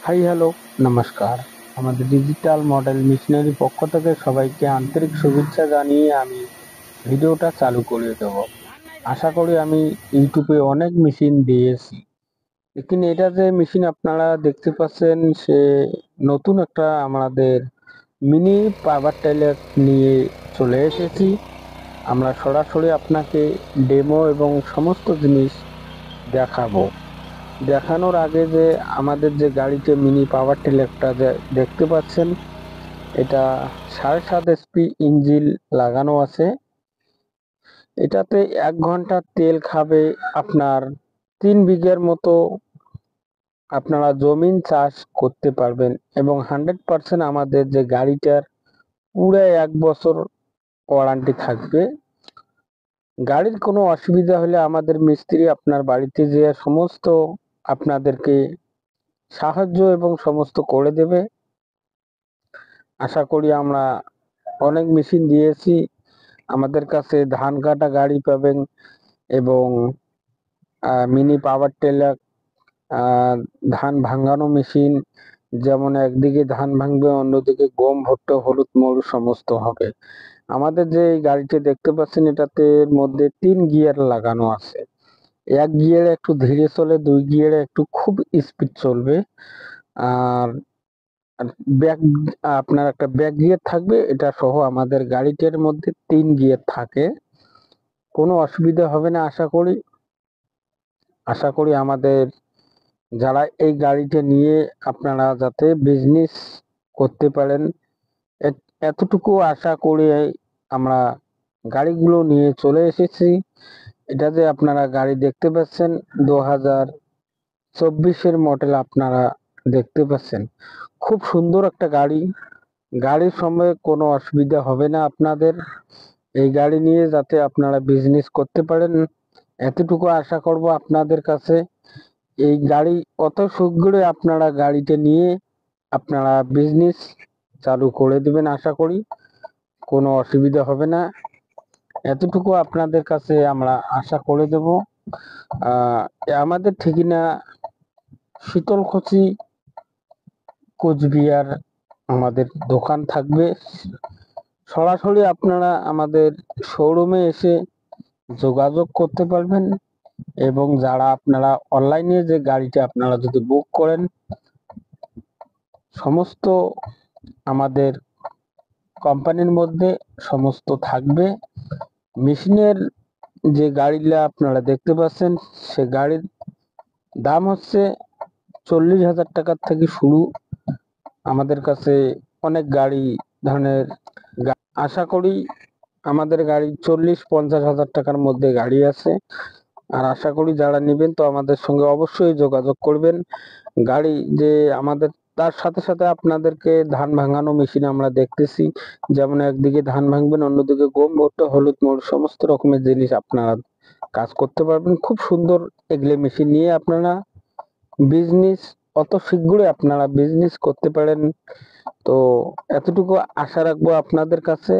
Hi hello নমস্কার। আমাদের digital model missionary পক্ষ থেকে সবাইকে আন্তরিক শুভেচ্ছা জানিয়ে আমি ভিডিওটা চালু করে দেব। আশা করি আমি ইউটিউবে অনেক মেশিন দিয়েছি, লেকিন এটা যে মেশিন আপনারা দেখতে পাচ্ছেন সে নতুন একটা আমাদের মিনি পাওয়ার টেলার নিয়ে চলে এসেছি। আমরা সরাসরি আপনাকে ডেমো এবং সমস্ত জিনিস দেখাবো। দেখানোর আগে যে আমাদের যে গাড়িতে মিনি পাওয়ার টিলারটা যে দেখতে পাচ্ছেন, এটা 7.5 HP ইঞ্জিন লাগানো আছে। এটাতে 1 ঘন্টা তেল খাবে আপনার 3 বিঘার মতো আপনারা জমিন চাষ করতে পারবেন এবং 100% আমাদের যে গাড়িটার পুরো 1 বছর ওয়ারেন্টি থাকবে। গাড়ির কোনো অসুবিধা হলে আমাদের মিস্ত্রি আপনার বাড়িতে যেয়ে সমস্ত আপনাদেরকে সাহায্য এবং সমস্ত করে দেবে। আশা করি আমরা অনেক মেশিন দিয়েছি। আমাদের কাছে ধান কাটা গাড়ি পাবেন এবং মিনি পাওয়ার টেলার, ধান ভাঙানো মেশিন, যেমন একদিকে ধান ভাঙবে অন্যদিকে গম ভুট্টা হলুদ মরু সমস্ত হবে। আমাদের যে এই গাড়িটি দেখতে পাচ্ছেন এটাতে মধ্যে 3 গিয়ার লাগানো আছে। 1 গিয়ারে একটু ধীরে চলে, 2 গিয়ারে একটু খুব স্পিড চলবে। আর ব্যাক আপনার একটা ব্যাক গিয়ার থাকবে, এটা সহ আমাদের গাড়িটার মধ্যে 3 গিয়ার থাকে। কোনো অসুবিধা হবে না আশা করি আমাদের যারা এই গাড়িটা নিয়ে আপনারা যাতে বিজনেস করতে পারেন এতটুকু আশা করে আমরা গাড়িগুলো নিয়ে চলে এসেছি। এটা যে আপনারা গাড়ি দেখতে পাচ্ছেন 2024-এর মডেল আপনারা দেখতে পাচ্ছেন, খুব সুন্দর একটা গাড়ি। গাড়ির সময় কোনো অসুবিধা হবে না আপনাদের। এই গাড়ি নিয়ে যাতে আপনারা বিজনেস করতে পারেন এতটুকু আশা করব আপনাদের কাছে। এই গাড়ি অত শীঘ্রই আপনারা গাড়িটা নিয়ে আপনারা বিজনেস চালু করে দেবেন, আশা করি কোনো অসুবিধা হবে না। এতটুকু আপনাদের কাছে আমরা আশা করে দেব। আমাদের ঠিকানা শীতলকুচি, কোচবিহার আমাদের দোকান থাকবে। সরাসরি আপনারা আমাদের শোরুমে এসে যোগাযোগ করতে পারবেন এবং যারা আপনারা অনলাইনে যে গাড়িটা আপনারা যদি বুক করেন সমস্ত আমাদের কোম্পানির মধ্যে সমস্ত থাকবে। মেশিনের যে গাড়িটা আপনারা দেখতে পাচ্ছেন সে গাড়ির দাম হচ্ছে 40,000 টাকার থেকে শুরু। আমাদের কাছে অনেক গাড়ি ধরনের আশা করি আমাদের গাড়ি 40-50 হাজার টাকার মধ্যে গাড়ি আছে। আর আশা করি যারা নেবেন তো আমাদের সঙ্গে অবশ্যই যোগাযোগ করবেন। গাড়ি যে আমাদের তার সাথে সাথে আপনাদেরকে ধান ভাঙানো মেশিন আমরা দেখতেছি, যেমন একদিকে ধান ভাঙবেন অন্যদিকে গম ভুট্টা হলুদ মরু সমস্ত রকমের জিনিস আপনারা কাজ করতে পারবেন। খুব সুন্দর এগুলো মেশিন নিয়ে আপনারা বিজনেস অত শীঘ্রই আপনারা বিজনেস করতে পারেন। তো এতটুকু আশা রাখবো আপনাদের কাছে।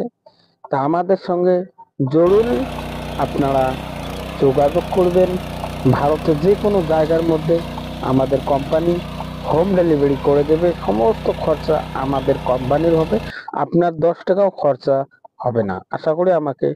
তা আমাদের সঙ্গে জরুরি আপনারা যোগাযোগ করবেন। ভারতের যে কোনো জায়গার মধ্যে আমাদের কোম্পানি হোম ডেলিভারি করে দেবে। সমস্ত খরচা আমাদের কোম্পানির হবে, আপনার 10 টাকাও খরচা হবে না। আশা করি আমাকে